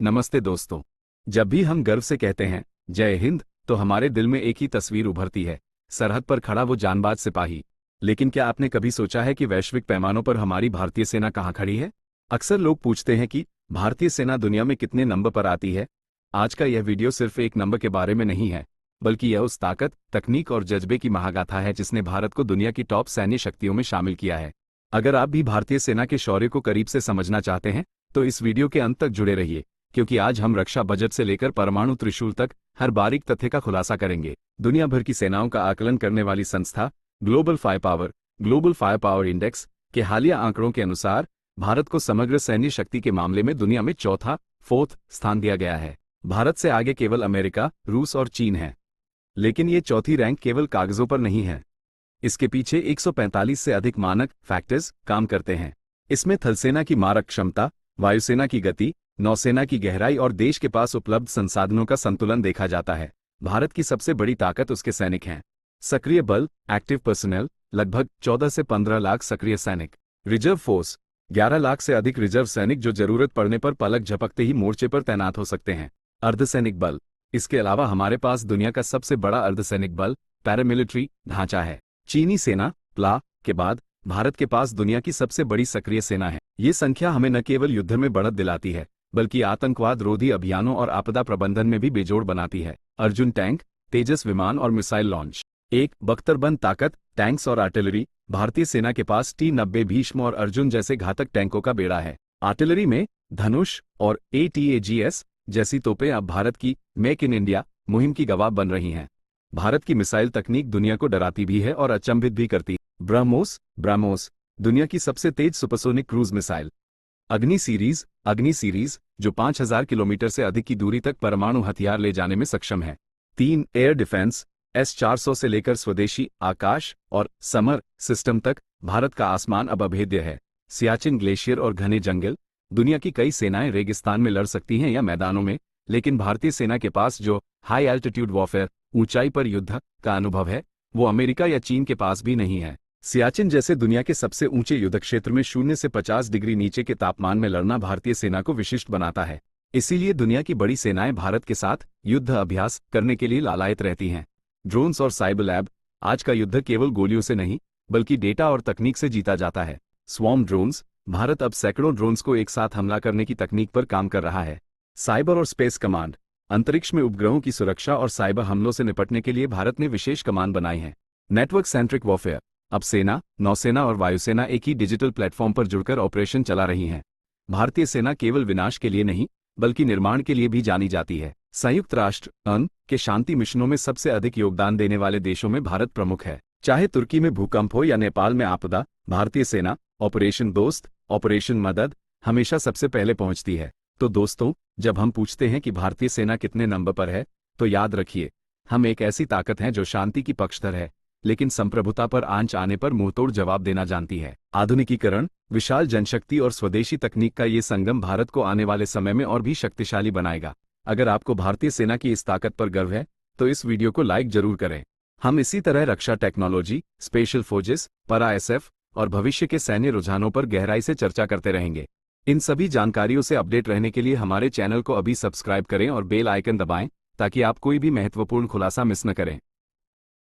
नमस्ते दोस्तों। जब भी हम गर्व से कहते हैं जय हिंद, तो हमारे दिल में एक ही तस्वीर उभरती है, सरहद पर खड़ा वो जांबाज सिपाही। लेकिन क्या आपने कभी सोचा है कि वैश्विक पैमानों पर हमारी भारतीय सेना कहाँ खड़ी है? अक्सर लोग पूछते हैं कि भारतीय सेना दुनिया में कितने नंबर पर आती है। आज का यह वीडियो सिर्फ एक नंबर के बारे में नहीं है, बल्कि यह उस ताकत, तकनीक और जज्बे की महागाथा है जिसने भारत को दुनिया की टॉप सैन्य शक्तियों में शामिल किया है। अगर आप भी भारतीय सेना के शौर्य को करीब से समझना चाहते हैं, तो इस वीडियो के अंत तक जुड़े रहिए, क्योंकि आज हम रक्षा बजट से लेकर परमाणु त्रिशूल तक हर बारीक तथ्य का खुलासा करेंगे। दुनिया भर की सेनाओं का आकलन करने वाली संस्था ग्लोबल फायर पावर इंडेक्स के हालिया आंकड़ों के अनुसार भारत को समग्र सैन्य शक्ति के मामले में दुनिया में फोर्थ स्थान दिया गया है। भारत से आगे केवल अमेरिका, रूस और चीन है। लेकिन ये चौथी रैंक केवल कागजों पर नहीं है। इसके पीछे 145 से अधिक मानक फैक्टर्स काम करते हैं। इसमें थलसेना की मारक क्षमता, वायुसेना की गति, नौसेना की गहराई और देश के पास उपलब्ध संसाधनों का संतुलन देखा जाता है। भारत की सबसे बड़ी ताकत उसके सैनिक हैं। सक्रिय बल, एक्टिव पर्सनल, लगभग 14 से 15 लाख सक्रिय सैनिक। रिजर्व फोर्स, 11 लाख से अधिक रिजर्व सैनिक जो जरूरत पड़ने पर पलक झपकते ही मोर्चे पर तैनात हो सकते हैं। अर्धसैनिक बल, इसके अलावा हमारे पास दुनिया का सबसे बड़ा अर्धसैनिक बल पैरामिलिट्री ढांचा है। चीनी सेना प्ला के बाद भारत के पास दुनिया की सबसे बड़ी सक्रिय सेना है। ये संख्या हमें न केवल युद्ध में बढ़त दिलाती है, बल्कि आतंकवाद रोधी अभियानों और आपदा प्रबंधन में भी बेजोड़ बनाती है। अर्जुन टैंक, तेजस विमान और मिसाइल लॉन्च। एक बख्तरबंद ताकत, टैंक्स और आर्टिलरी। भारतीय सेना के पास T-90 भीष्म और अर्जुन जैसे घातक टैंकों का बेड़ा है। आर्टिलरी में धनुष और ATAGS जैसी तोपें अब भारत की मेक इन इंडिया मुहिम की गवाह बन रही हैं। भारत की मिसाइल तकनीक दुनिया को डराती भी है और अचंभित भी करती है। ब्रह्मोस दुनिया की सबसे तेज सुपरसोनिक क्रूज मिसाइल। अग्नि सीरीज जो 5000 किलोमीटर से अधिक की दूरी तक परमाणु हथियार ले जाने में सक्षम है। 3 एयर डिफेंस S-400 से लेकर स्वदेशी आकाश और समर सिस्टम तक भारत का आसमान अब अभेद्य है। सियाचिन ग्लेशियर और घने जंगल। दुनिया की कई सेनाएं रेगिस्तान में लड़ सकती हैं या मैदानों में, लेकिन भारतीय सेना के पास जो हाई एल्टीट्यूड वॉरफेयर, ऊंचाई पर युद्ध का अनुभव है, वो अमेरिका या चीन के पास भी नहीं है। सियाचिन जैसे दुनिया के सबसे ऊंचे युद्ध क्षेत्र में 0 से 50 डिग्री नीचे के तापमान में लड़ना भारतीय सेना को विशिष्ट बनाता है। इसीलिए दुनिया की बड़ी सेनाएं भारत के साथ युद्ध अभ्यास करने के लिए लालायित रहती हैं। ड्रोन्स और साइबर लैब। आज का युद्ध केवल गोलियों से नहीं, बल्कि डेटा और तकनीक से जीता जाता है। Swarm drones. भारत अब सैकड़ों ड्रोन्स को एक साथ हमला करने की तकनीक पर काम कर रहा है। साइबर और स्पेस कमांड। अंतरिक्ष में उपग्रहों की सुरक्षा और साइबर हमलों से निपटने के लिए भारत ने विशेष कमान बनाई है। Network centric warfare. अब सेना, नौसेना और वायुसेना एक ही डिजिटल प्लेटफॉर्म पर जुड़कर ऑपरेशन चला रही हैं। भारतीय सेना केवल विनाश के लिए नहीं, बल्कि निर्माण के लिए भी जानी जाती है। संयुक्त राष्ट्र (UN) के शांति मिशनों में सबसे अधिक योगदान देने वाले देशों में भारत प्रमुख है। चाहे तुर्की में भूकंप हो या नेपाल में आपदा, भारतीय सेना ऑपरेशन दोस्त, ऑपरेशन मदद हमेशा सबसे पहले पहुंचती है। तो दोस्तों, जब हम पूछते हैं कि भारतीय सेना कितने नंबर पर है, तो याद रखिए, हम एक ऐसी ताकत हैं जो शांति की पक्षधर है, लेकिन संप्रभुता पर आंच आने पर मुंहतोड़ जवाब देना जानती है। आधुनिकीकरण, विशाल जनशक्ति और स्वदेशी तकनीक का ये संगम भारत को आने वाले समय में और भी शक्तिशाली बनाएगा। अगर आपको भारतीय सेना की इस ताकत पर गर्व है, तो इस वीडियो को लाइक जरूर करें। हम इसी तरह रक्षा technology, special forces, para SF और भविष्य के सैन्य रुझानों पर गहराई से चर्चा करते रहेंगे। इन सभी जानकारियों से अपडेट रहने के लिए हमारे चैनल को अभी सब्सक्राइब करें और बेल आइकन दबाएं, ताकि आप कोई भी महत्वपूर्ण खुलासा मिस न करें।